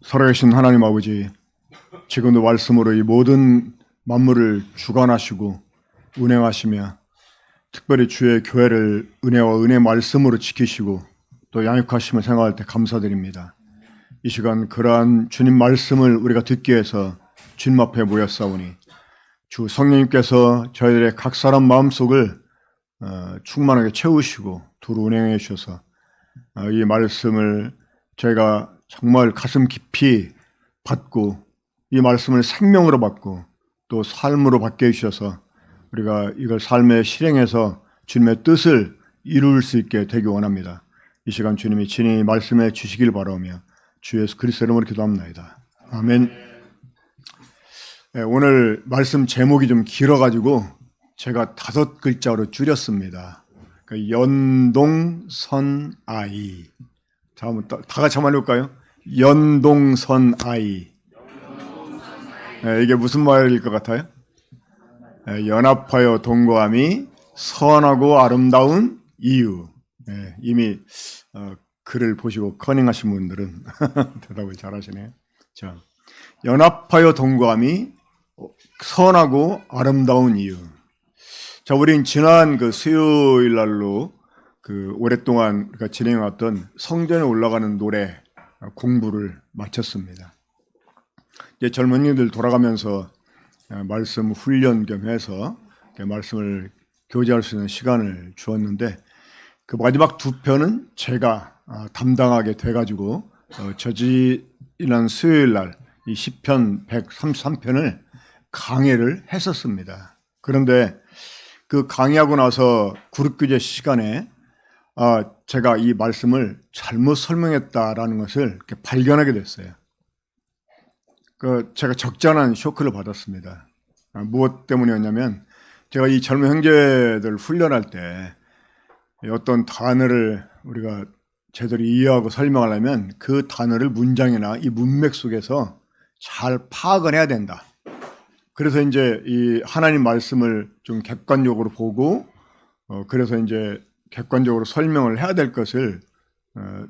살아계신 하나님 아버지, 지금도 말씀으로 이 모든 만물을 주관하시고 운행하시며 특별히 주의 교회를 은혜와 은혜 말씀으로 지키시고 또 양육하심을 생각할 때 감사드립니다. 이 시간 그러한 주님 말씀을 우리가 듣기 위해서 주님 앞에 모였사오니 주 성령님께서 저희들의 각 사람 마음속을 충만하게 채우시고 두루 운행해 주셔서 이 말씀을 저희가 정말 가슴 깊이 받고 이 말씀을 생명으로 받고 또 삶으로 받게 해주셔서 우리가 이걸 삶에 실행해서 주님의 뜻을 이룰 수 있게 되기 원합니다. 이 시간 주님이 친히 말씀해 주시길 바라오며 주 예수 그리스도 이름으로 기도합니다. 아멘. 네, 오늘 말씀 제목이 좀 길어가지고 제가 5글자로 줄였습니다. 연동선아이. 자, 한번 다 같이 한번 해볼까요? 연동선아이. 네, 이게 무슨 말일 것 같아요? 네, 연합하여 동거함이 선하고 아름다운 이유. 네, 이미 글을 보시고 커닝하신 분들은 대답을 잘하시네요. 자, 연합하여 동거함이 선하고 아름다운 이유. 자, 우린 지난 그 수요일 날로 오랫동안 우리가 진행해왔던 성전에 올라가는 노래 공부를 마쳤습니다. 이제 젊은이들 돌아가면서 말씀 훈련 겸 해서 말씀을 교제할 수 있는 시간을 주었는데 그 마지막 2편은 제가 담당하게 돼가지고 지난 수요일 날 이 시편 133편을 강해를 했었습니다. 그런데 그 강의하고 나서 그룹교제 시간에 제가 이 말씀을 잘못 설명했다라는 것을 이렇게 발견하게 됐어요. 제가 적잖은 쇼크를 받았습니다. 무엇 때문이었냐면 제가 이 젊은 형제들 훈련할 때 어떤 단어를 우리가 제대로 이해하고 설명하려면 그 단어를 문장이나 이 문맥 속에서 잘 파악을 해야 된다. 그래서 이제 이 하나님 말씀을 좀 객관적으로 보고 그래서 이제 객관적으로 설명을 해야 될 것을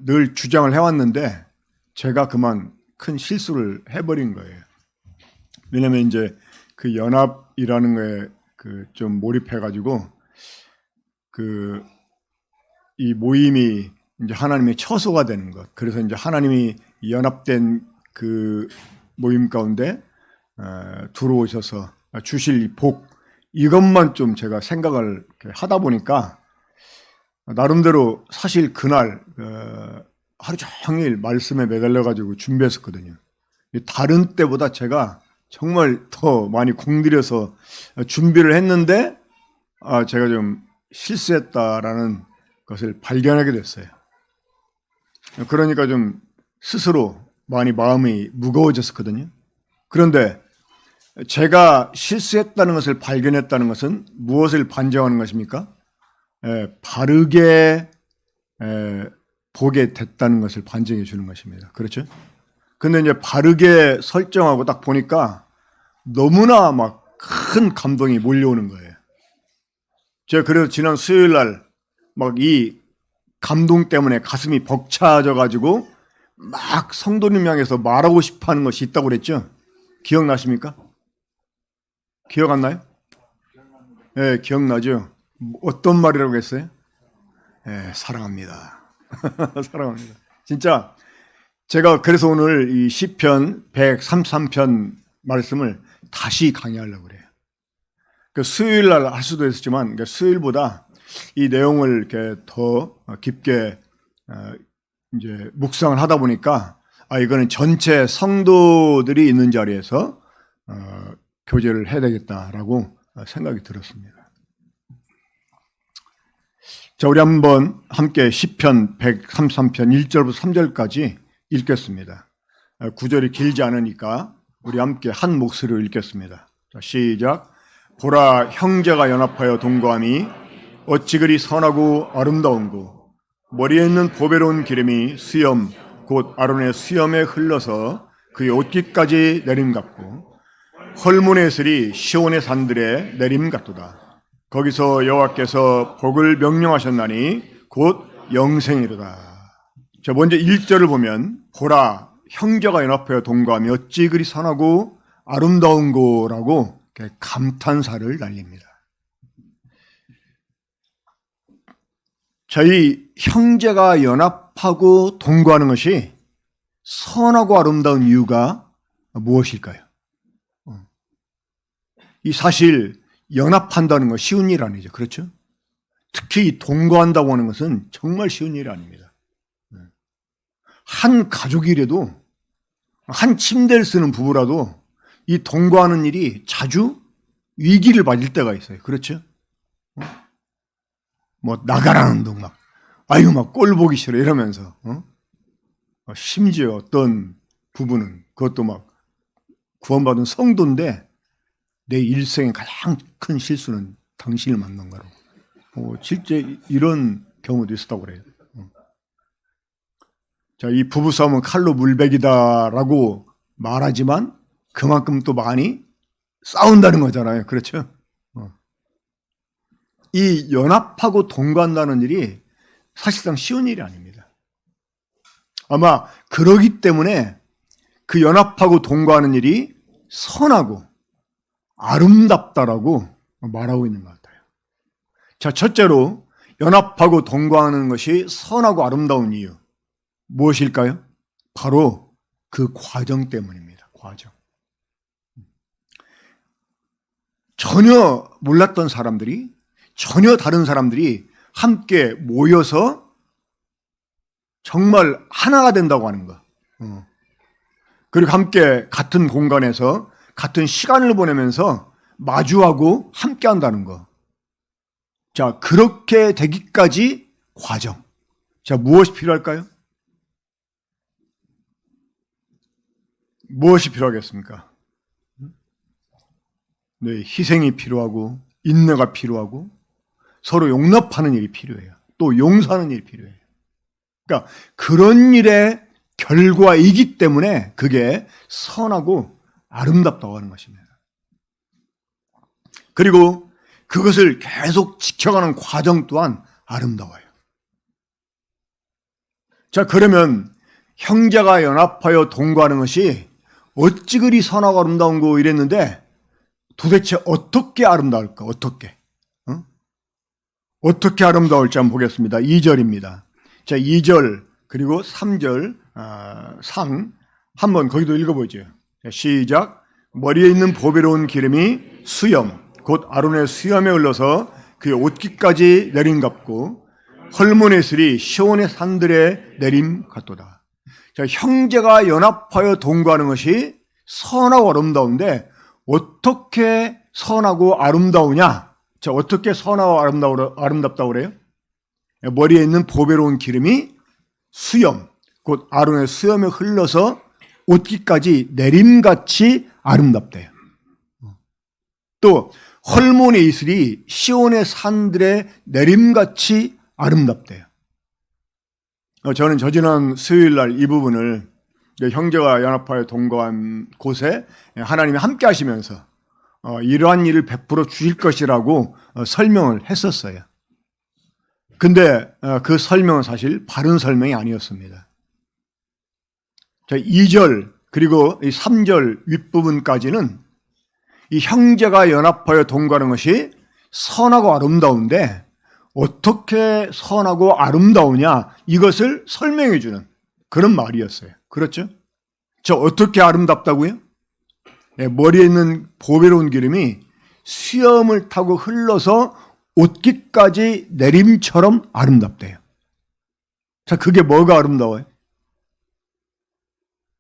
늘 주장을 해왔는데 제가 그만 큰 실수를 해버린 거예요. 왜냐하면 이제 그 연합이라는 거에 좀 몰입해가지고 이 모임이 이제 하나님의 처소가 되는 것. 그래서 이제 하나님이 연합된 그 모임 가운데 들어오셔서 주실 이 복, 이것만 좀 제가 생각을 하다 보니까 나름대로 사실 그날 하루 종일 말씀에 매달려가지고 준비했었거든요. 다른 때보다 제가 정말 더 많이 공들여서 준비를 했는데 제가 좀 실수했다라는 것을 발견하게 됐어요. 그러니까 좀 스스로 많이 마음이 무거워졌었거든요. 그런데 제가 실수했다는 것을 발견했다는 것은 무엇을 반증하는 것입니까? 바르게 보게 됐다는 것을 반증해 주는 것입니다. 그렇죠? 근데 이제 바르게 설정하고 딱 보니까 너무나 막 큰 감동이 몰려오는 거예요. 제가 그래서 지난 수요일 날 막 이 감동 때문에 가슴이 벅차져 가지고 막 성도님 향해서 말하고 싶어 하는 것이 있다고 그랬죠? 기억나십니까? 기억 안 나요? 네, 기억나죠? 어떤 말이라고 했어요? 네, 사랑합니다. 사랑합니다. 진짜 제가 그래서 오늘 이 시편 133편 말씀을 다시 강의하려고 그래요. 수요일 날 할 수도 있었지만 수요일보다 이 내용을 이렇게 더 깊게 이제 묵상을 하다 보니까 이거는 전체 성도들이 있는 자리에서 교제를 해야 되겠다라고 생각이 들었습니다. 자, 우리 한번 함께 시편 133편 1절부터 3절까지 읽겠습니다. 구절이 길지 않으니까 우리 함께 한 목소리로 읽겠습니다. 자, 시작. 보라, 형제가 연합하여 동거함이 어찌 그리 선하고 아름다운고, 머리에 있는 보배로운 기름이 수염 곧 아론의 수염에 흘러서 그의 옷깃까지 내림 같고, 헐몬의 슬이 시온의 산들에 내림 같도다. 거기서 여호와께서 복을 명령하셨나니 곧 영생이로다. 자, 먼저 1절을 보면 보라, 형제가 연합하여 동거하며 어찌 그리 선하고 아름다운 거라고 감탄사를 날립니다. 저희 형제가 연합하고 동거하는 것이 선하고 아름다운 이유가 무엇일까요? 이 사실 연합한다는 건 쉬운 일 아니죠. 그렇죠? 특히 동거한다고 하는 것은 정말 쉬운 일이 아닙니다. 한 가족이라도, 한 침대를 쓰는 부부라도 이 동거하는 일이 자주 위기를 맞을 때가 있어요. 그렇죠? 뭐 나가라는 둥 막, 아유 막 꼴 보기 싫어 이러면서, 심지어 어떤 부부는 그것도 막 구원받은 성도인데 내 일생의 가장 큰 실수는 당신을 만난 거라고. 실제 이런 경우도 있었다고 그래요. 자, 이 부부싸움은 칼로 물베기다라고 말하지만 그만큼 또 많이 싸운다는 거잖아요. 그렇죠? 이 연합하고 동거한다는 일이 사실상 쉬운 일이 아닙니다. 아마 그러기 때문에 그 연합하고 동거하는 일이 선하고 아름답다라고 말하고 있는 것 같아요. 자, 첫째로 연합하고 동거하는 것이 선하고 아름다운 이유 무엇일까요? 바로 그 과정 때문입니다. 과정. 전혀 몰랐던 사람들이, 전혀 다른 사람들이 함께 모여서 정말 하나가 된다고 하는 거. 그리고 함께 같은 공간에서 같은 시간을 보내면서 마주하고 함께 한다는 거. 자, 그렇게 되기까지 과정. 자, 무엇이 필요할까요? 무엇이 필요하겠습니까? 네, 희생이 필요하고 인내가 필요하고 서로 용납하는 일이 필요해요. 또 용서하는 일이 필요해요. 그러니까 그런 일의 결과이기 때문에 그게 선하고 아름답다고 하는 것입니다. 그리고 그것을 계속 지켜가는 과정 또한 아름다워요. 자, 그러면 형제가 연합하여 동거하는 것이 어찌 그리 선하고 아름다운 거 이랬는데 도대체 어떻게 아름다울까? 어떻게? 어떻게 아름다울지 한번 보겠습니다. 2절입니다. 자, 2절 그리고 3절 상 한번 거기도 읽어보죠. 자, 시작. 머리에 있는 보배로운 기름이 수염 곧 아론의 수염에 흘러서 그의 옷깃까지 내림같고 헐몬의 슬이 시온의 산들에 내림 같도다. 자, 형제가 연합하여 동거하는 것이 선하고 아름다운데 어떻게 선하고 아름다우냐? 자, 어떻게 선하고 아름답다고 그래요? 머리에 있는 보배로운 기름이 수염, 곧 아론의 수염에 흘러서 옷깃까지 내림같이 아름답대요. 또 헐몬의 이슬이 시온의 산들의 내림같이 아름답대요. 저는 저지난 수요일 날 이 부분을 형제가 연합하여 동거한 곳에 하나님이 함께 하시면서 이러한 일을 베풀어 주실 것이라고 설명을 했었어요. 근데 그 설명은 사실 바른 설명이 아니었습니다. 자, 2절 그리고 3절 윗부분까지는 이 형제가 연합하여 동거하는 것이 선하고 아름다운데 어떻게 선하고 아름다우냐 이것을 설명해 주는 그런 말이었어요. 그렇죠? 저 어떻게 아름답다고요? 머리에 있는 보배로운 기름이 수염을 타고 흘러서 옷깃까지 내림처럼 아름답대요. 자, 그게 뭐가 아름다워요?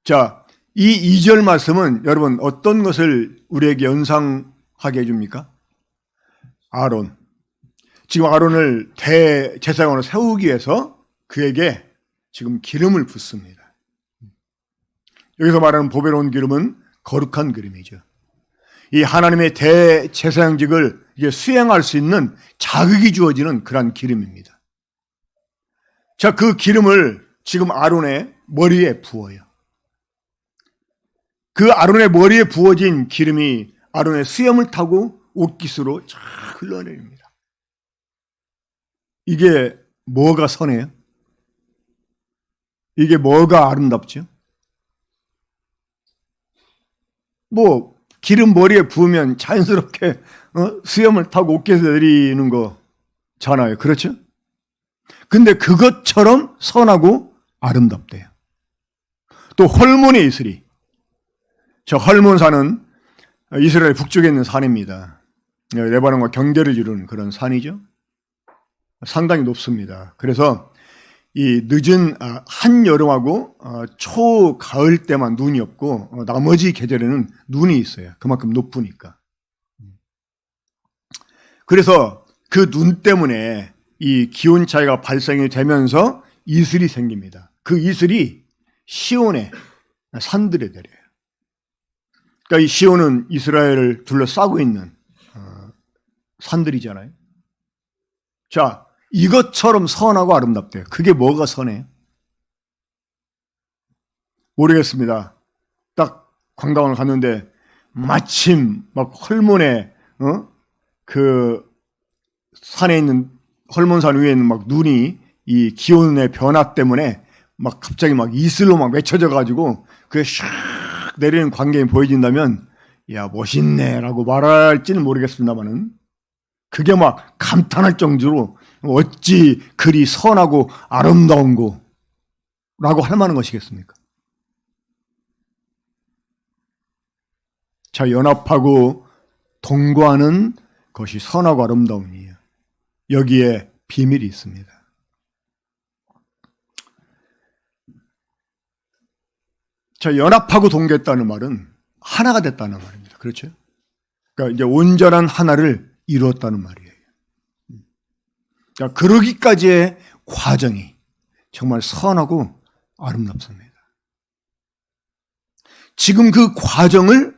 자, 이 2절 말씀은 여러분 어떤 것을 우리에게 연상하게 해줍니까? 아론. 지금 아론을 대제사장으로 세우기 위해서 그에게 지금 기름을 붓습니다. 여기서 말하는 보배로운 기름은 거룩한 기름이죠. 이 하나님의 대제사장직을 수행할 수 있는 자격이 주어지는 그러한 기름입니다. 자, 그 기름을 지금 아론의 머리에 부어요. 그 아론의 머리에 부어진 기름이 아론의 수염을 타고 옷깃으로 쫙 흘러내립니다. 이게 뭐가 선해요? 이게 뭐가 아름답죠? 뭐 기름 머리에 부으면 자연스럽게 수염을 타고 옷깃에서 내리는 거잖아요. 그렇죠? 근데 그것처럼 선하고 아름답대요. 또 헐몬에 있으리. 저 헐몬산은 이스라엘 북쪽에 있는 산입니다. 레바논과 경계를 이루는 그런 산이죠. 상당히 높습니다. 그래서 이 늦은 한여름하고 초가을 때만 눈이 없고 나머지 계절에는 눈이 있어요. 그만큼 높으니까. 그래서 그 눈 때문에 이 기온 차이가 발생이 되면서 이슬이 생깁니다. 그 이슬이 시온의 산들에 내려요. 그러니까 이 시온은 이스라엘을 둘러싸고 있는 산들이잖아요. 자, 이것처럼 선하고 아름답대요. 그게 뭐가 선해요? 모르겠습니다. 딱 관광을 갔는데 마침 막 헐몬에 그 산에 있는 헐몬산 위에 있는 막 눈이 이 기온의 변화 때문에 막 갑자기 막 이슬로 막 맺혀져 가지고 그게 샥 내리는 광경이 보여진다면 야 멋있네라고 말할지는 모르겠습니다만은 그게 막 감탄할 정도로 어찌 그리 선하고 아름다운 거라고 할 만한 것이겠습니까? 자, 연합하고 동거하는 것이 선하고 아름다움이에요. 여기에 비밀이 있습니다. 자, 연합하고 동거했다는 말은 하나가 됐다는 말입니다. 그렇죠? 그러니까 이제 온전한 하나를 이루었다는 말이에요. 그러니까 그러기까지의 과정이 정말 선하고 아름답습니다. 지금 그 과정을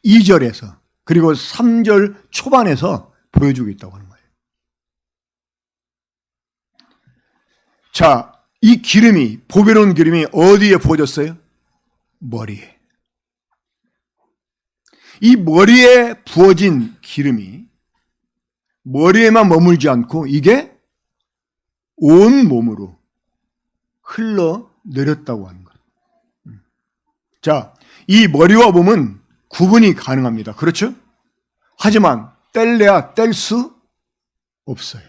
2절에서 그리고 3절 초반에서 보여주고 있다고 하는 거예요. 자, 이 기름이 보배로운 기름이 어디에 부어졌어요? 머리에. 이 머리에 부어진 기름이 머리에만 머물지 않고 이게 온 몸으로 흘러내렸다고 하는 것. 자, 이 머리와 몸은 구분이 가능합니다. 그렇죠? 하지만 뗄래야 뗄 수 없어요.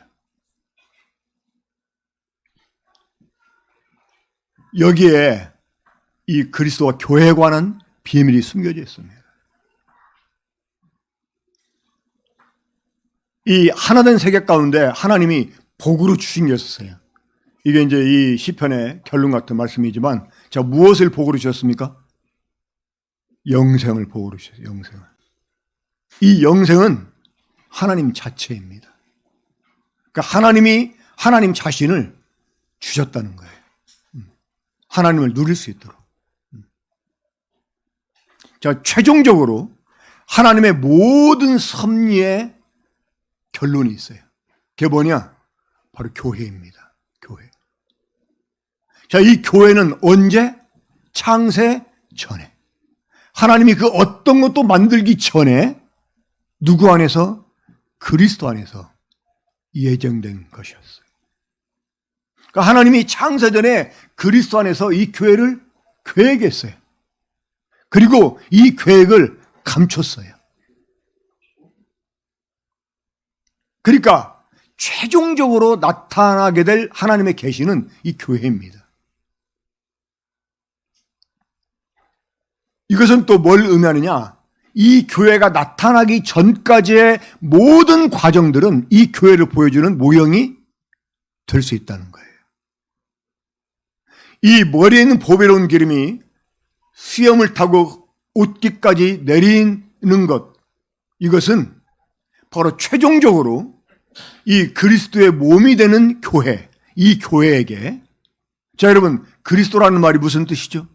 여기에 이 그리스도와 교회에 관한 비밀이 숨겨져 있습니다. 이 하나된 세계 가운데 하나님이 복으로 주신 게 있었어요. 이게 이제 이 시편의 결론 같은 말씀이지만, 자, 무엇을 복으로 주셨습니까? 영생을 복으로 주셨어요. 영생을. 이 영생은 하나님 자체입니다. 그러니까 하나님이 하나님 자신을 주셨다는 거예요. 하나님을 누릴 수 있도록. 자, 최종적으로 하나님의 모든 섭리의 결론이 있어요. 그게 뭐냐? 바로 교회입니다. 교회. 자, 이 교회는 언제? 창세 전에. 하나님이 그 어떤 것도 만들기 전에 누구 안에서? 그리스도 안에서 예정된 것이었어요. 그러니까 하나님이 창세 전에 그리스도 안에서 이 교회를 계획했어요. 그리고 이 계획을 감췄어요. 그러니까 최종적으로 나타나게 될 하나님의 계시는 이 교회입니다. 이것은 또 뭘 의미하느냐? 이 교회가 나타나기 전까지의 모든 과정들은 이 교회를 보여주는 모형이 될 수 있다는 거예요. 이 머리에 있는 보배로운 기름이 수염을 타고 옷깃까지 내리는 것, 이것은 바로 최종적으로 이 그리스도의 몸이 되는 교회, 이 교회에게, 자 여러분, 그리스도라는 말이 무슨 뜻이죠?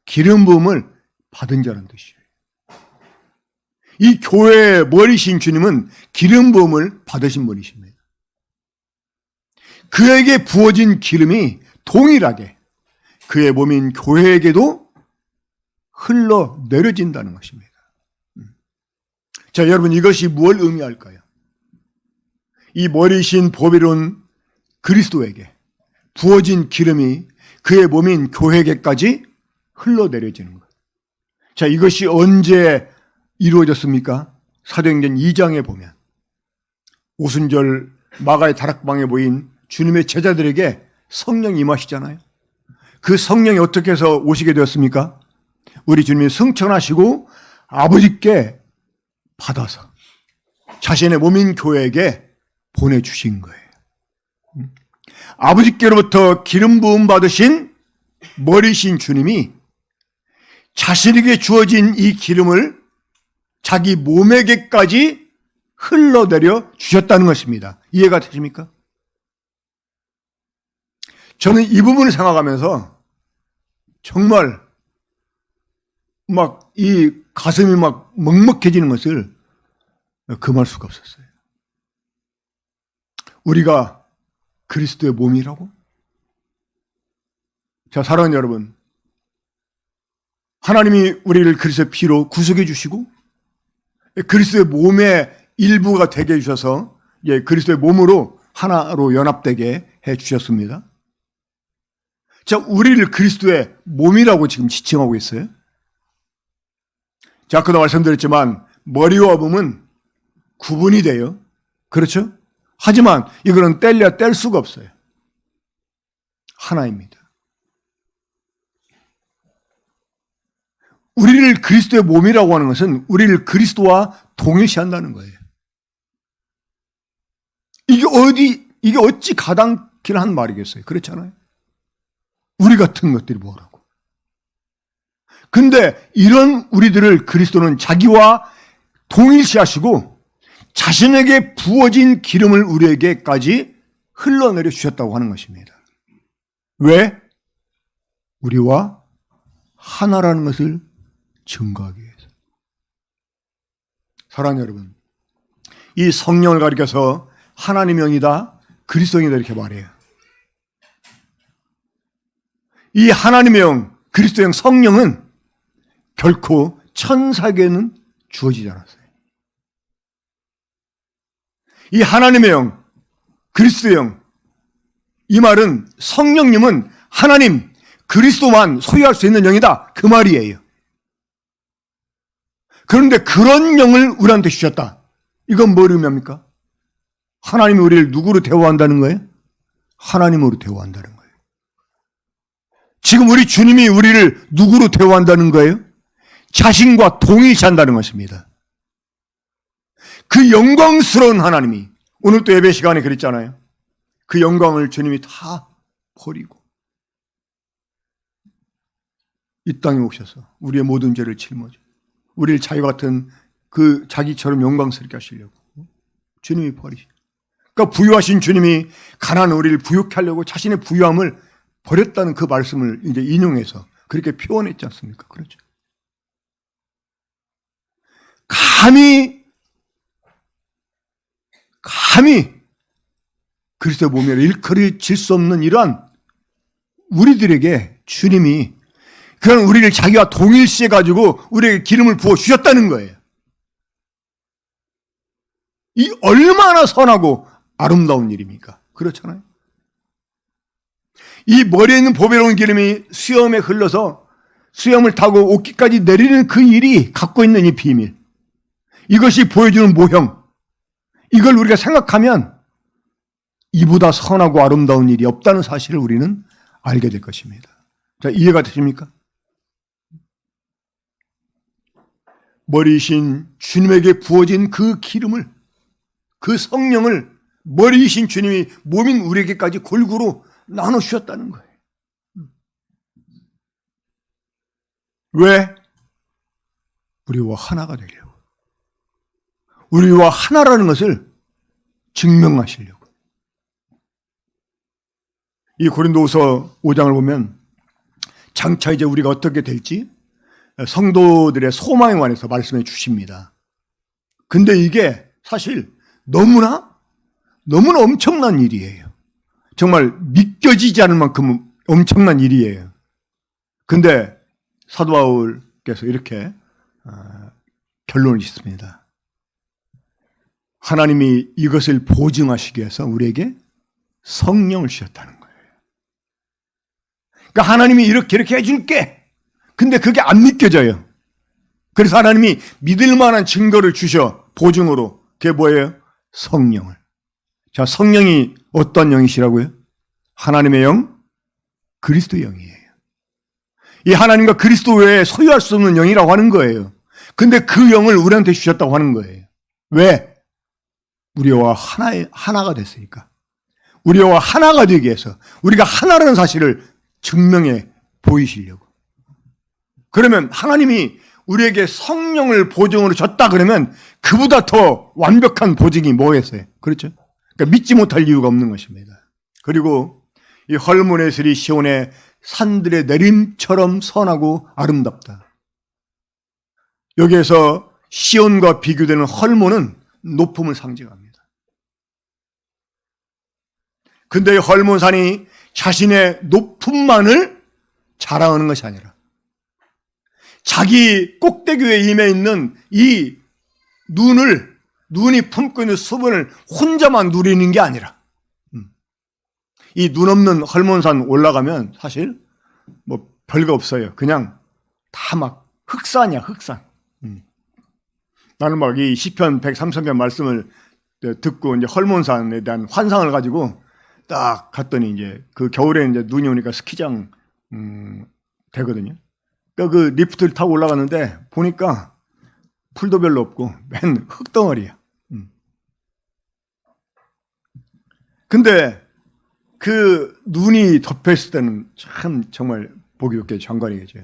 기름 부음을 받은 자라는 뜻이에요. 이 교회의 머리신 주님은 기름 부음을 받으신 분이십니다. 그에게 부어진 기름이 동일하게 그의 몸인 교회에게도 흘러내려진다는 것입니다. 자, 여러분, 이것이 무엇을 의미할까요? 이 머리신 보배로운 그리스도에게 부어진 기름이 그의 몸인 교회에게까지 흘러내려지는 것. 자, 이것이 언제 이루어졌습니까? 사도행전 2장에 보면 오순절 마가의 다락방에 모인 주님의 제자들에게 성령이 임하시잖아요. 그 성령이 어떻게 해서 오시게 되었습니까? 우리 주님이 승천하시고 아버지께 받아서 자신의 몸인 교회에게 보내주신 거예요. 아버지께로부터 기름 부음 받으신 머리신 주님이 자신에게 주어진 이 기름을 자기 몸에게까지 흘러내려 주셨다는 것입니다. 이해가 되십니까? 저는 이 부분을 생각하면서 정말 막 이 가슴이 막 먹먹해지는 것을 금할 수가 없었어요. 우리가 그리스도의 몸이라고? 자, 사랑하는 여러분, 하나님이 우리를 그리스도의 피로 구속해 주시고 그리스도의 몸의 일부가 되게 해주셔서 그리스도의 몸으로 하나로 연합되게 해주셨습니다. 자, 우리를 그리스도의 몸이라고 지금 지칭하고 있어요. 자, 아까도 말씀드렸지만 머리와 몸은 구분이 돼요. 그렇죠? 하지만 이거는 뗄래야 뗄 수가 없어요. 하나입니다. 우리를 그리스도의 몸이라고 하는 것은 우리를 그리스도와 동일시한다는 거예요. 이게 어찌 가당키나 한 말이겠어요? 그렇잖아요? 우리 같은 것들이 뭐라고. 근데 이런 우리들을 그리스도는 자기와 동일시하시고 자신에게 부어진 기름을 우리에게까지 흘러내려 주셨다고 하는 것입니다. 왜? 우리와 하나라는 것을 증거하기 위해서. 사랑하는 여러분, 이 성령을 가리켜서 하나님의 영이다, 그리스도의 영이다 이렇게 말해요. 이 하나님의 영, 그리스도의 영, 성령은 결코 천사에게는 주어지지 않았어요. 이 하나님의 영, 그리스도의 영, 이 말은 성령님은 하나님, 그리스도만 소유할 수 있는 영이다, 그 말이에요. 그런데 그런 영을 우리한테 주셨다. 이건 뭘 의미합니까? 하나님이 우리를 누구로 대우한다는 거예요? 하나님으로 대우한다는 거예요. 지금 우리 주님이 우리를 누구로 대우한다는 거예요? 자신과 동일시한다는 것입니다. 그 영광스러운 하나님이, 오늘 또 예배 시간에 그랬잖아요. 그 영광을 주님이 다 버리고 이 땅에 오셔서 우리의 모든 죄를 짊어지고 우리를 자유 같은 그 자기처럼 영광스럽게 하시려고 주님이 버리시고, 그러니까 부유하신 주님이 가난한 우리를 부유케 하려고 자신의 부유함을 버렸다는 그 말씀을 이제 인용해서 그렇게 표현했지 않습니까? 그렇죠. 감히 그리스도의 몸이라 일컬어질 수 없는 이러한 우리들에게 주님이 그런 우리를 자기와 동일시해 가지고 우리에게 기름을 부어 주셨다는 거예요. 이 얼마나 선하고 아름다운 일입니까? 그렇잖아요. 이 머리에 있는 보배로운 기름이 수염에 흘러서 수염을 타고 옷깃까지 내리는 그 일이 갖고 있는 이 비밀, 이것이 보여주는 모형, 이걸 우리가 생각하면 이보다 선하고 아름다운 일이 없다는 사실을 우리는 알게 될 것입니다. 자, 이해가 되십니까? 머리이신 주님에게 부어진 그 기름을, 그 성령을 머리이신 주님이 몸인 우리에게까지 골고루 나눠주셨다는 거예요. 왜? 우리와 하나가 되려고. 우리와 하나라는 것을 증명하시려고. 이 고린도후서 5장을 보면 장차 이제 우리가 어떻게 될지 성도들의 소망에 관해서 말씀해 주십니다. 근데 이게 사실 너무나 엄청난 일이에요. 정말 믿겨지지 않을 만큼 엄청난 일이에요. 근데 사도 바울께서 이렇게 결론을 짓습니다. 하나님이 이것을 보증하시기 위해서 우리에게 성령을 주셨다는 거예요. 그러니까 하나님이 이렇게 해줄게. 근데 그게 안 믿겨져요. 그래서 하나님이 믿을 만한 증거를 주셔, 보증으로. 그게 뭐예요? 성령을. 자, 성령이 어떤 영이시라고요? 하나님의 영, 그리스도의 영이에요. 이 하나님과 그리스도 외에 소유할 수 없는 영이라고 하는 거예요. 근데 그 영을 우리한테 주셨다고 하는 거예요. 왜? 우리와 하나가 됐으니까. 우리와 하나가 되기 위해서, 우리가 하나라는 사실을 증명해 보이시려고. 그러면 하나님이 우리에게 성령을 보증으로 줬다 그러면 그보다 더 완벽한 보증이 뭐겠어요? 그렇죠? 그러니까 믿지 못할 이유가 없는 것입니다. 그리고 이 헐몬의 들이 시온의 산들의 내림처럼 선하고 아름답다. 여기에서 시온과 비교되는 헐몬은 높음을 상징합니다. 근데 이 헐몬산이 자신의 높음만을 자랑하는 것이 아니라 자기 꼭대기 위에 임해 있는 이 눈이 품고 있는 수분을 혼자만 누리는 게 아니라, 이 눈 없는 헐몬산 올라가면 사실 뭐 별거 없어요. 그냥 다 막 흑산이야, 흑산. 나는 막 이 시편 103편 말씀을 듣고 이제 헐몬산에 대한 환상을 가지고 딱 갔더니 이제 그 겨울에 이제 눈이 오니까 스키장 되거든요. 그러니까 그 리프트를 타고 올라갔는데 보니까 풀도 별로 없고 맨 흙덩어리야. 근데 그 눈이 덮여있을 때는 참 정말 보기 좋게 장관이겠죠.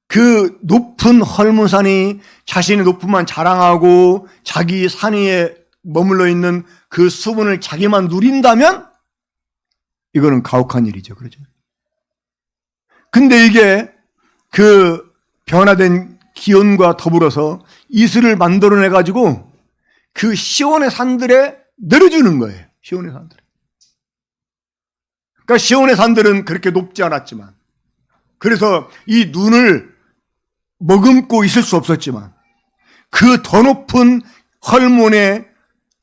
그 높은 헐몬산이 자신의 높음만 자랑하고 자기 산 위에 머물러 있는 그 수분을 자기만 누린다면 이거는 가혹한 일이죠. 그렇죠? 근데 이게 그 변화된 기온과 더불어서 이슬을 만들어내 가지고 그 시온의 산들에 내려주는 거예요. 시온의 산들에. 그러니까 시온의 산들은 그렇게 높지 않았지만, 그래서 이 눈을 머금고 있을 수 없었지만 그 더 높은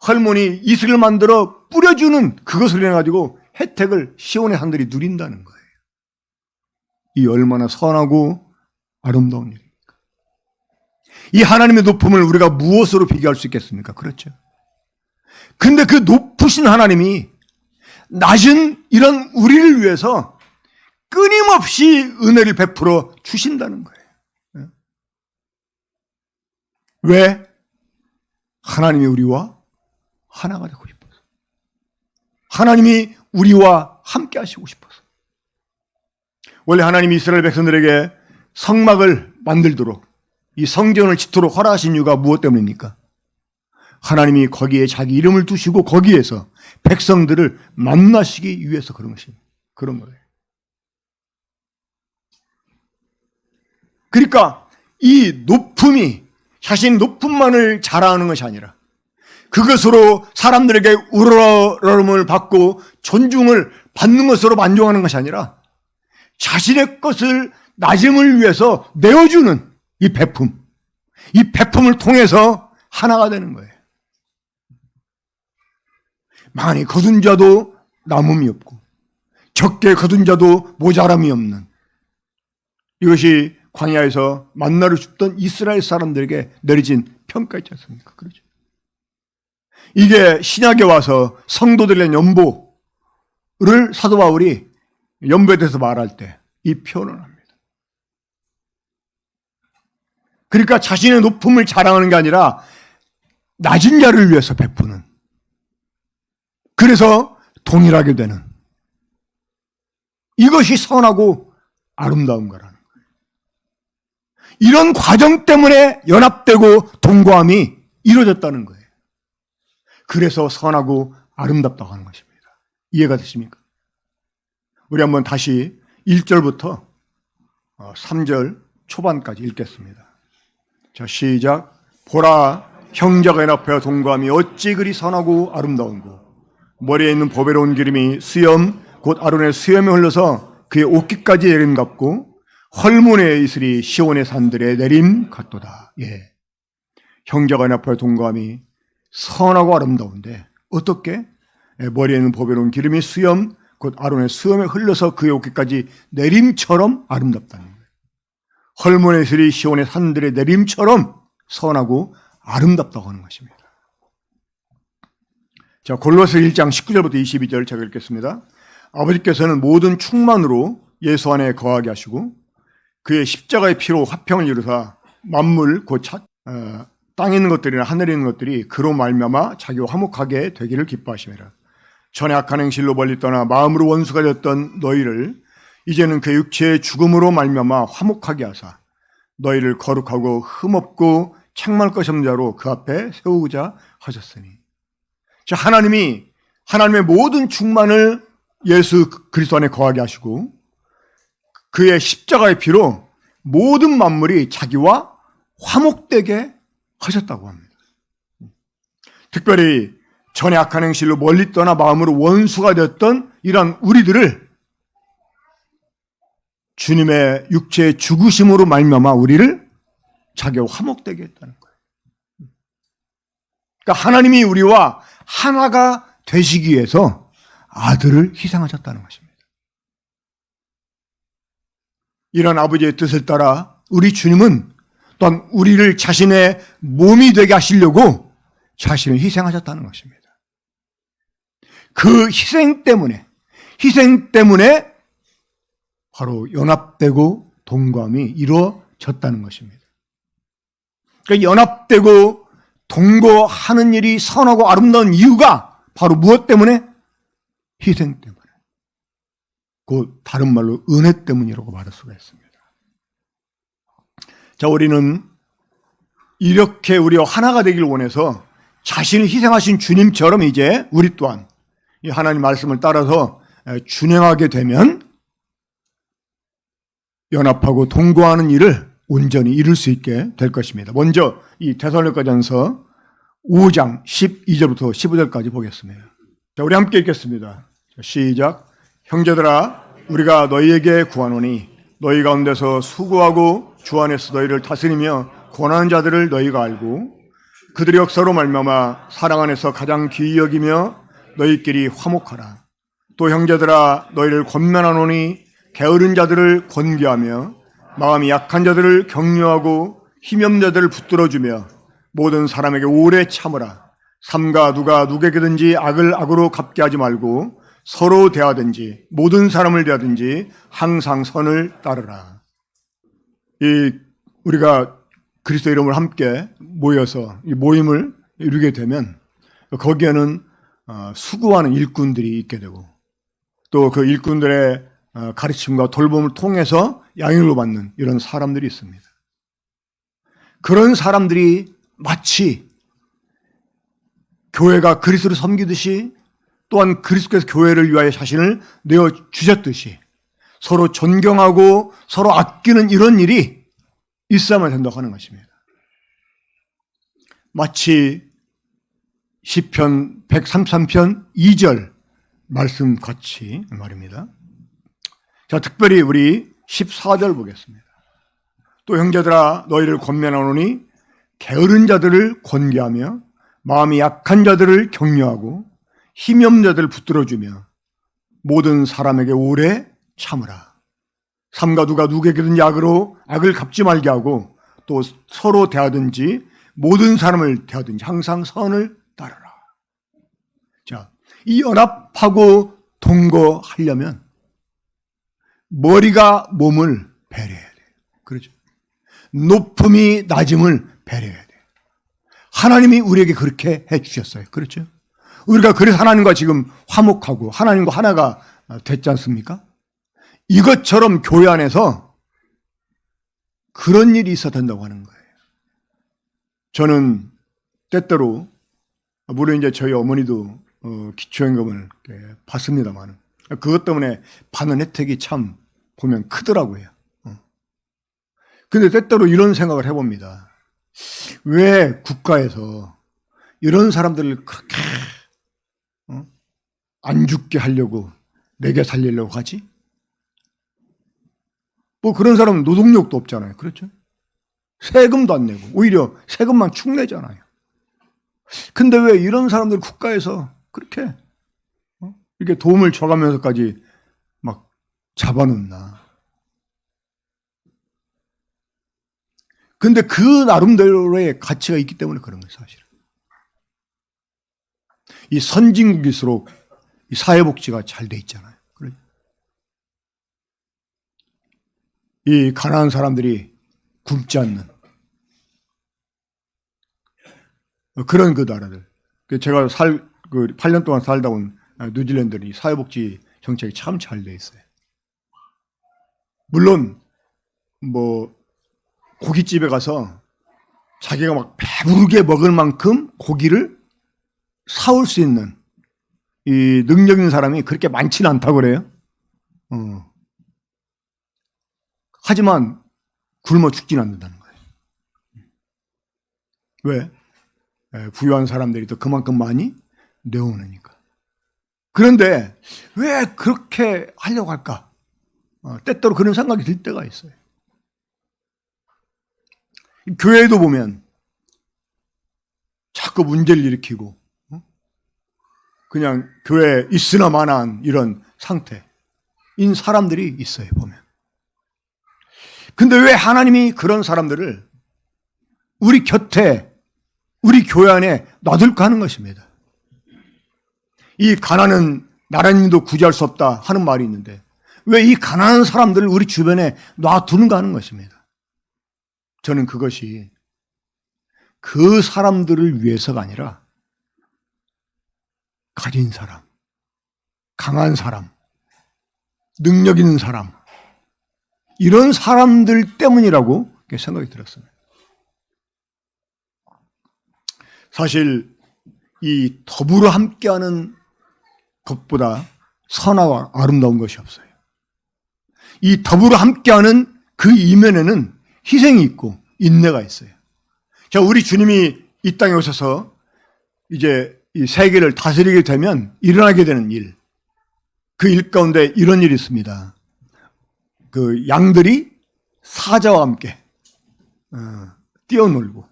헐몬이 이슬을 만들어 뿌려주는 그것을 인해 가지고 혜택을 시온의 산들이 누린다는 거예요. 이 얼마나 선하고 아름다운 일입니까? 이 하나님의 높음을 우리가 무엇으로 비교할 수 있겠습니까? 그렇죠. 근데 그 높으신 하나님이 낮은 이런 우리를 위해서 끊임없이 은혜를 베풀어 주신다는 거예요. 왜? 하나님이 우리와 하나가 되고 싶어서. 하나님이 우리와 함께 하시고 싶어서. 원래 하나님이 이스라엘 백성들에게 성막을 만들도록, 이 성전을 짓도록 허락하신 이유가 무엇 때문입니까? 하나님이 거기에 자기 이름을 두시고 거기에서 백성들을 만나시기 위해서 그런 것입니다. 그런 거예요. 그러니까 이 높음이 자신 높음만을 자랑하는 것이 아니라 그것으로 사람들에게 우러러름을 받고 존중을 받는 것으로 만족하는 것이 아니라 자신의 것을 낮음을 위해서 내어주는 이 배품을 통해서 하나가 되는 거예요. 많이 거둔 자도 남음이 없고 적게 거둔 자도 모자람이 없는, 이것이 광야에서 만나를 줍던 이스라엘 사람들에게 내려진 평가있지 않습니까? 그렇죠. 이게 신약에 와서 성도들의 연보를 사도 바울이 연보에 대해서 말할 때 이 표현을 합니다. 그러니까 자신의 높음을 자랑하는 게 아니라 낮은 자를 위해서 베푸는, 그래서 동일하게 되는, 이것이 선하고 아름다운 거라는 거예요. 이런 과정 때문에 연합되고 동거함이 이루어졌다는 거예요. 그래서 선하고 아름답다고 하는 것입니다. 이해가 되십니까? 우리 한번 다시 1절부터 3절 초반까지 읽겠습니다. 자, 시작. 보라, 형제가 연합하여 동거함이 어찌 그리 선하고 아름다운고, 머리에 있는 보배로운 기름이 수염 곧 아론의 수염에 흘러서 그의 옷깃까지 내림 같고 헐몬의 이슬이 시온의 산들에 내림 같도다. 예. 형제가 연합하여 동거함이 선하고 아름다운데 어떻게? 머리에 있는 보배로운 기름이 수염 곧 아론의 수염에 흘러서 그의 옷깃까지 내림처럼 아름답다는 거예요. 헐모네슬이 시온의 산들의 내림처럼 선하고 아름답다고 하는 것입니다. 자, 골로새 1장 19절부터 22절 제가 읽겠습니다. 아버지께서는 모든 충만으로 예수 안에 거하게 하시고 그의 십자가의 피로 화평을 이루사 만물 곧 땅에 있는 것들이나 하늘에 있는 것들이 그로 말미암아 자기와 화목하게 되기를 기뻐하심이라. 전에 악한 행실로 멀리 떠나 마음으로 원수가 되었던 너희를 이제는 그 육체의 죽음으로 말미암아 화목하게 하사 너희를 거룩하고 흠없고 책망할 것이 없는 자로 그 앞에 세우고자 하셨으니. 자, 하나님이 하나님의 모든 충만을 예수 그리스도 안에 거하게 하시고 그의 십자가의 피로 모든 만물이 자기와 화목되게 하셨다고 합니다. 특별히 전에 악한 행실로 멀리 떠나 마음으로 원수가 되었던 이러한 우리들을 주님의 육체의 죽으심으로 말미암아 우리를 자기와 화목되게 했다는 거예요. 그러니까 하나님이 우리와 하나가 되시기 위해서 아들을 희생하셨다는 것입니다. 이런 아버지의 뜻을 따라 우리 주님은 또한 우리를 자신의 몸이 되게 하시려고 자신을 희생하셨다는 것입니다. 그 희생 때문에 바로 연합되고 동거함이 이루어졌다는 것입니다. 그러니까 연합되고 동거하는 일이 선하고 아름다운 이유가 바로 무엇 때문에? 희생 때문에. 그 다른 말로 은혜 때문이라고 말할 수가 있습니다. 자, 우리는 이렇게 우리와 하나가 되길 원해서 자신을 희생하신 주님처럼 이제 우리 또한 이 하나님 말씀을 따라서 준행하게 되면 연합하고 동거하는 일을 온전히 이룰 수 있게 될 것입니다. 먼저 이 데살로니가전서 5장 12절부터 15절까지 보겠습니다. 자, 우리 함께 읽겠습니다. 시작. 형제들아, 우리가 너희에게 구하노니 너희 가운데서 수고하고 주 안에서 너희를 다스리며 권하는 자들을 너희가 알고 그들의 역사로 말미암아 사랑 안에서 가장 귀히 여기며 너희끼리 화목하라. 또 형제들아, 너희를 권면하노니 게으른 자들을 권고하며 마음이 약한 자들을 격려하고 힘이 없는 자들을 붙들어주며 모든 사람에게 오래 참으라. 삼가 누가 누구에게든지 악을 악으로 갚게 하지 말고 서로 대하든지 모든 사람을 대하든지 항상 선을 따르라. 우리가 그리스도 이름을 함께 모여서 이 모임을 이루게 되면 거기에는 수고하는 일꾼들이 있게 되고 또 그 일꾼들의 가르침과 돌봄을 통해서 양육을 받는 이런 사람들이 있습니다. 그런 사람들이 마치 교회가 그리스도를 섬기듯이 또한 그리스도께서 교회를 위하여 자신을 내어주셨듯이 서로 존경하고 서로 아끼는 이런 일이 있어야만 된다고 하는 것입니다. 마치 시편 133편 2절 말씀 같이 말입니다. 자, 특별히 우리 14절 보겠습니다. 또 형제들아, 너희를 권면하노니 게으른 자들을 권고하며 마음이 약한 자들을 격려하고 힘이 없는 자들을 붙들어주며 모든 사람에게 오래 참으라. 삼가 누가 누구에게든지 악을 갚지 말게 하고 또 서로 대하든지 모든 사람을 대하든지 항상 선을 따르라. 자, 이 연합하고 동거하려면 머리가 몸을 배려해야 돼요. 그렇죠? 높음이 낮음을 배려해야 돼요. 하나님이 우리에게 그렇게 해주셨어요. 그렇죠? 우리가 그래서 하나님과 지금 화목하고 하나님과 하나가 됐지 않습니까? 이것처럼 교회 안에서 그런 일이 있어야 된다고 하는 거예요. 저는 때때로 물론 이제 저희 어머니도 기초연금을 받습니다만 그것 때문에 받는 혜택이 참 보면 크더라고요. 근데 때때로 이런 생각을 해봅니다. 왜 국가에서 이런 사람들을 그렇게 안 죽게 하려고 내게 살리려고 하지? 뭐 그런 사람은 노동력도 없잖아요. 그렇죠? 세금도 안 내고 오히려 세금만 축내잖아요. 근데 왜 이런 사람들 국가에서 그렇게 이렇게 도움을 줘가면서까지 막 잡아놓나? 근데 그 나름대로의 가치가 있기 때문에 그런 거예요, 사실은. 이 선진국일수록 이 사회복지가 잘 돼 있잖아요. 이 가난한 사람들이 굶지 않는 그런 그 나라들. 제가 8년 동안 살다 온 뉴질랜드는 이 사회복지 정책이 참 잘 돼 있어요. 물론 뭐 고깃집에 가서 자기가 막 배부르게 먹을 만큼 고기를 사올 수 있는 이 능력 있는 사람이 그렇게 많지는 않다고 그래요. 하지만 굶어 죽지는 않는다는 거예요. 왜? 부유한 사람들이 또 그만큼 많이 내어오니까. 그런데 왜 그렇게 하려고 할까? 때때로 그런 생각이 들 때가 있어요. 교회도 보면 자꾸 문제를 일으키고 그냥 교회에 있으나 마나한 이런 상태인 사람들이 있어요, 보면. 근데 왜 하나님이 그런 사람들을 우리 곁에, 우리 교회 안에 놔둘까 하는 것입니다. 이 가난은 나라님도 구제할 수 없다 하는 말이 있는데 왜 이 가난한 사람들을 우리 주변에 놔두는가 하는 것입니다. 저는 그것이 그 사람들을 위해서가 아니라 가진 사람, 강한 사람, 능력 있는 사람, 이런 사람들 때문이라고 생각이 들었습니다. 사실 이 더불어 함께하는 것보다 선하고 아름다운 것이 없어요. 이 더불어 함께하는 그 이면에는 희생이 있고 인내가 있어요. 자, 우리 주님이 이 땅에 오셔서 이제 이 세계를 다스리게 되면 일어나게 되는 일, 그 일 가운데 이런 일이 있습니다. 그 양들이 사자와 함께 뛰어놀고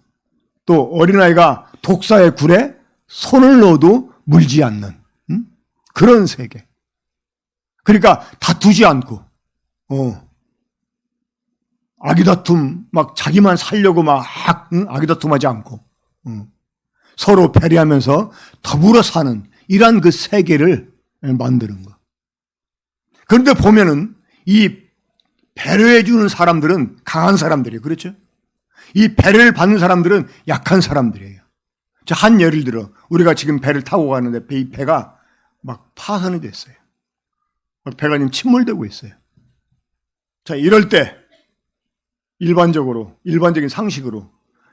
또 어린아이가 독사의 굴에 손을 넣어도 물지 않는 그런 세계. 그러니까 다투지 않고 아기다툼 막 자기만 살려고 막 아기다툼하지 않고 서로 배려하면서 더불어 사는 이러한 그 세계를 만드는 거. 그런데 보면은 이 배려해 주는 사람들은 강한 사람들이에요. 그렇죠? 이 배려를 받는 사람들은 약한 사람들이에요. 자, 한 예를 들어 우리가 지금 배를 타고 가는데 이 배가 막 파손이 됐어요. 배가 지금 침몰되고 있어요. 자, 이럴 때 일반적인 상식으로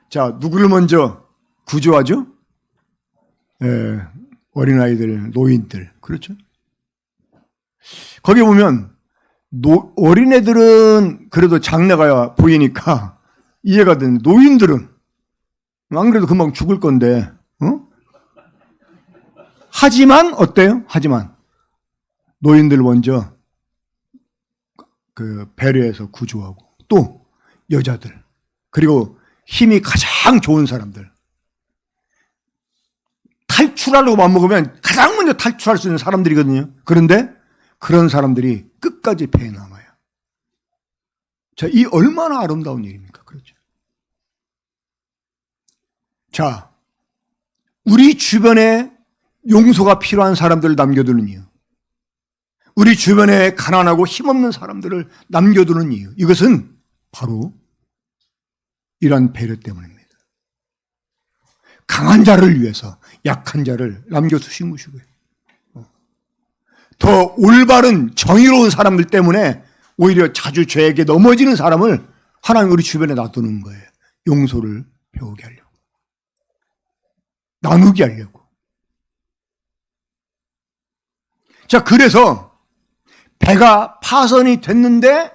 자, 누구를 먼저 구조하죠? 어린아이들, 노인들. 그렇죠? 거기 보면 어린애들은 그래도 장래가 보이니까 이해가 되는 노인들은 안 그래도 금방 죽을 건데 하지만 어때요? 하지만 노인들 먼저 그 배려해서 구조하고 또 여자들 그리고 힘이 가장 좋은 사람들 탈출하려고 맘먹으면 가장 먼저 탈출할 수 있는 사람들이거든요. 그런데 그런 사람들이 끝까지 배에 남아요. 자, 이 얼마나 아름다운 일입니까? 그렇죠. 자, 우리 주변에 용서가 필요한 사람들을 남겨두는 이유, 우리 주변에 가난하고 힘없는 사람들을 남겨두는 이유, 이것은 바로 이러한 배려 때문입니다. 강한 자를 위해서 약한 자를 남겨두신 것이고요. 더 올바른 정의로운 사람들 때문에 오히려 자주 죄에게 넘어지는 사람을 하나님 우리 주변에 놔두는 거예요. 용서를 배우게 하려고. 나누게 하려고. 자, 그래서 배가 파손이 됐는데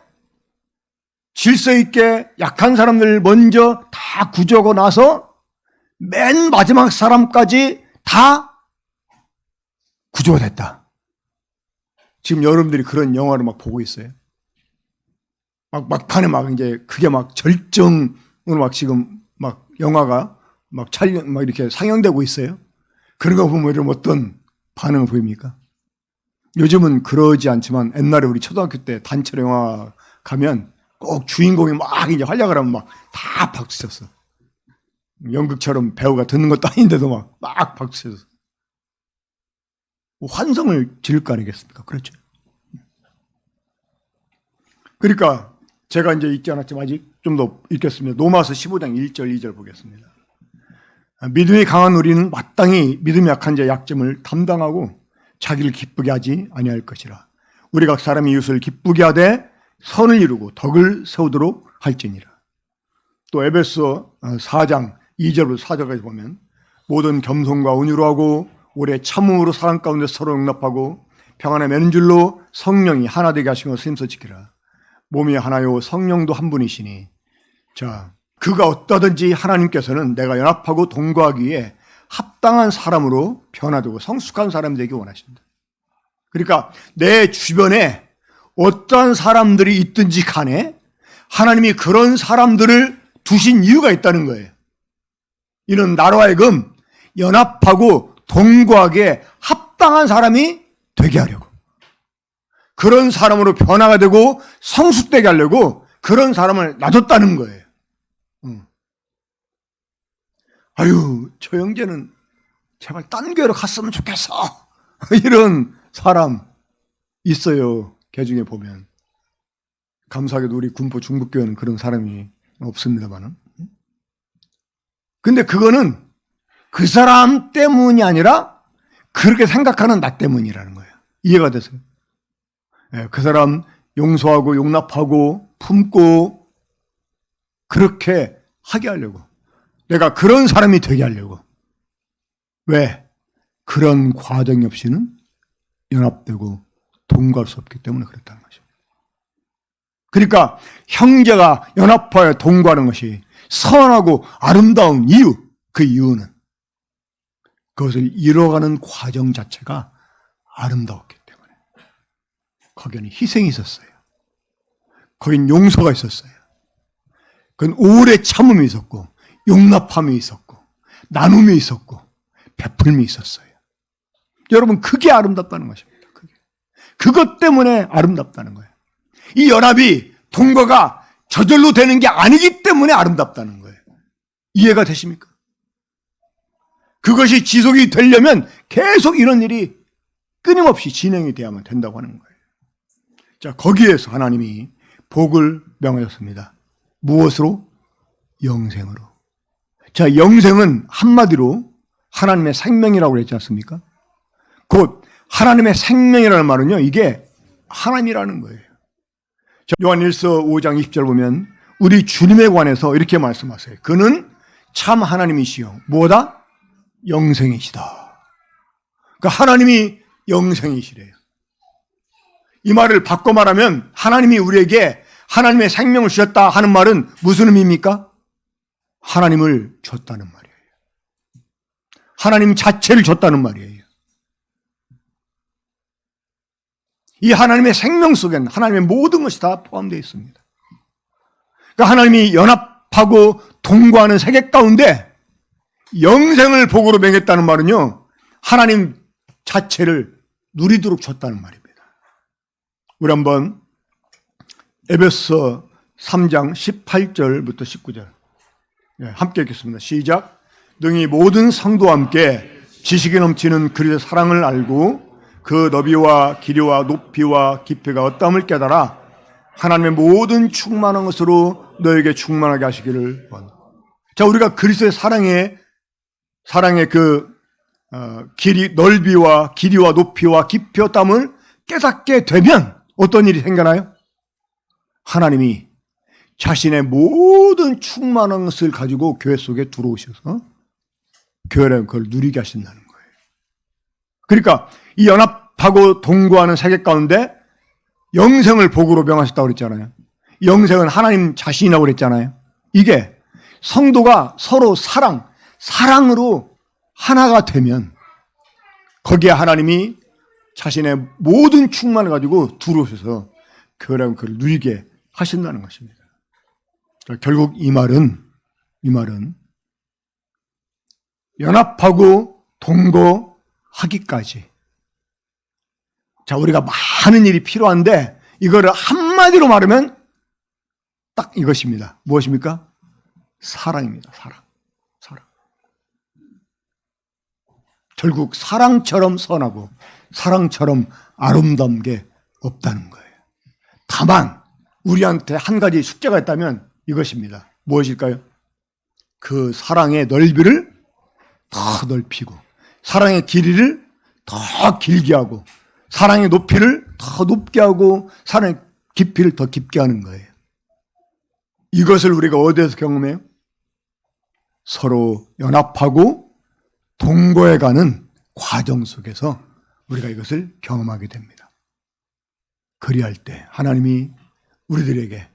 질서 있게 약한 사람들 먼저 다 구조하고 나서 맨 마지막 사람까지 다 구조가 됐다. 지금 여러분들이 그런 영화를 막 보고 있어요. 막판에 막 이제 그게 막 절정으로 막 지금 막 영화가 막 막 이렇게 상영되고 있어요. 그런 거 보면 여러분 어떤 반응을 보입니까? 요즘은 그러지 않지만 옛날에 우리 초등학교 때 단체 영화 가면 꼭 주인공이 막 이제 활약을 하면 막 다 박수 쳤어. 연극처럼 배우가 듣는 것도 아닌데도 막 박수 쳤어. 환성을 지를 거 아니겠습니까? 그렇죠. 그러니까 제가 이제 읽지 않았지만 아직 좀 더 읽겠습니다. 로마서 15장 1절 2절 보겠습니다. 믿음이 강한 우리는 마땅히 믿음이 약한 자의 약점을 담당하고 자기를 기쁘게 하지 아니할 것이라. 우리 각 사람이 이웃을 기쁘게 하되 선을 이루고 덕을 세우도록 할지니라. 또 에베소 4장 2절부터 4절까지 보면 모든 겸손과 온유로 하고 오래 참음으로 사랑 가운데 서로 용납하고 평안에 매는 줄로 성령이 하나 되게 하신 것을 힘써 지키라. 몸이 하나요 성령도 한 분이시니. 자, 그가 어떠든지 하나님께서는 내가 연합하고 동거하기에 합당한 사람으로 변화되고 성숙한 사람이 되기 원하신다. 그러니까 내 주변에 어떠한 사람들이 있든지 간에 하나님이 그런 사람들을 두신 이유가 있다는 거예요. 이는 나로 하여금 연합하고 동거하기에 합당한 사람이 되게 하려고, 그런 사람으로 변화가 되고 성숙되게 하려고 그런 사람을 놔뒀다는 거예요. 아유, 저 형제는 제발 딴 교회로 갔으면 좋겠어. 이런 사람 있어요. 개 중에 보면. 감사하게도 우리 군포 중북교회는 그런 사람이 없습니다만은. 근데 그거는 그 사람 때문이 아니라 그렇게 생각하는 나 때문이라는 거예요. 이해가 되세요? 그 사람 용서하고 용납하고 품고 그렇게 하게 하려고, 내가 그런 사람이 되게 하려고. 왜? 그런 과정이 없이는 연합되고 동거할 수 없기 때문에 그렇다는 것입니다. 그러니까 형제가 연합하여 동거하는 것이 선하고 아름다운 이유, 그 이유는 그것을 이뤄가는 과정 자체가 아름다웠기 때문에. 거기에는 희생이 있었어요. 거긴 용서가 있었어요. 그건 오래 참음이 있었고 용납함이 있었고 나눔이 있었고 베풀음이 있었어요. 여러분, 그게 아름답다는 것입니다. 그것 때문에 아름답다는 거예요. 이 연합이, 동거가 저절로 되는 게 아니기 때문에 아름답다는 거예요. 이해가 되십니까? 그것이 지속이 되려면 계속 이런 일이 끊임없이 진행이 돼야만 된다고 하는 거예요. 자, 거기에서 하나님이 복을 명하셨습니다. 무엇으로? 영생으로. 자, 영생은 한마디로 하나님의 생명이라고 그랬지 않습니까? 곧 하나님의 생명이라는 말은요, 이게 하나님이라는 거예요. 자, 요한일서 5장 20절 보면 우리 주님에 관해서 이렇게 말씀하세요. 그는 참 하나님이시요 뭐다? 영생이시다. 그러니까 하나님이 영생이시래요. 이 말을 바꿔 말하면 하나님이 우리에게 하나님의 생명을 주셨다 하는 말은 무슨 의미입니까? 하나님을 줬다는 말이에요. 하나님 자체를 줬다는 말이에요. 이 하나님의 생명 속에는 하나님의 모든 것이 다 포함되어 있습니다. 그러니까 하나님이 연합하고 동거하는 세계 가운데 영생을 복으로 명했다는 말은요, 하나님 자체를 누리도록 줬다는 말입니다. 우리 한번 에베소 3장 18절부터 19절 함께 읽겠습니다. 시작. 능히 모든 성도와 함께 지식이 넘치는 그리스도의 사랑을 알고 그 너비와 길이와 높이와 깊이가 어떠함을 깨달아 하나님의 모든 충만한 것으로 너에게 충만하게 하시기를 원합니다. 자, 우리가 그리스도의 사랑의 그 길이, 넓이와 길이와 높이와 깊이 어떠함을 깨닫게 되면 어떤 일이 생겨나요? 하나님이 자신의 모든 충만한 것을 가지고 교회 속에 들어오셔서 교회라는 걸 누리게 하신다는 거예요. 그러니까 이 연합하고 동거하는 세계 가운데 영생을 복으로 명하셨다고 그랬잖아요. 영생은 하나님 자신이라고 그랬잖아요. 이게 성도가 서로 사랑으로 하나가 되면 거기에 하나님이 자신의 모든 충만을 가지고 들어오셔서 교회라는 걸 누리게 하신다는 것입니다. 결국 이 말은 연합하고 동거하기까지. 자, 우리가 많은 일이 필요한데 이거를 한마디로 말하면 딱 이것입니다. 무엇입니까? 사랑입니다. 사랑. 사랑. 결국 사랑처럼 선하고 사랑처럼 아름다운 게 없다는 거예요. 다만 우리한테 한 가지 숙제가 있다면 이것입니다. 무엇일까요? 그 사랑의 넓이를 더 넓히고 사랑의 길이를 더 길게 하고 사랑의 높이를 더 높게 하고 사랑의 깊이를 더 깊게 하는 거예요. 이것을 우리가 어디에서 경험해요? 서로 연합하고 동거해가는 과정 속에서 우리가 이것을 경험하게 됩니다. 그리할 때 하나님이 우리들에게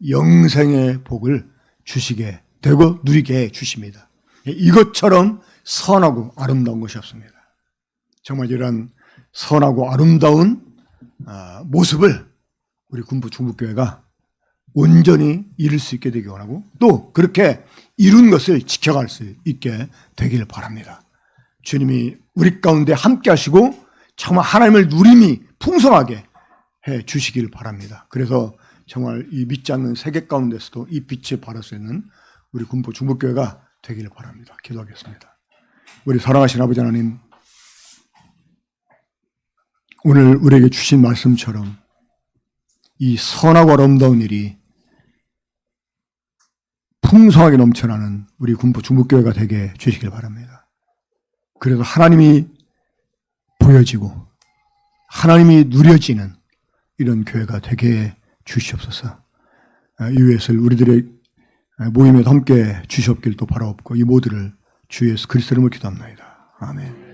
영생의 복을 주시게 되고 누리게 해주십니다. 이것처럼 선하고 아름다운 것이 없습니다. 정말 이런 선하고 아름다운 모습을 우리 군부 중부교회가 온전히 이룰 수 있게 되기 원하고 또 그렇게 이룬 것을 지켜갈 수 있게 되기를 바랍니다. 주님이 우리 가운데 함께 하시고 정말 하나님을 누림이 풍성하게 해 주시기를 바랍니다. 그래서 정말 이 믿지 않는 세계 가운데서도 이 빛을 발할 수 있는 우리 군부 중부교회가 되기를 바랍니다. 기도하겠습니다. 우리 사랑하신 아버지 하나님, 오늘 우리에게 주신 말씀처럼 이 선하고 아름다운 일이 풍성하게 넘쳐나는 우리 군부 중부교회가 되게 주시길 바랍니다. 그래서 하나님이 보여지고 하나님이 누려지는 이런 교회가 되게 주시옵소서. 이것을 우리들의 모임에 함께 주시옵길 또 바라옵고 이 모두를 주 예수 그리스도로 기도합나이다. 아멘.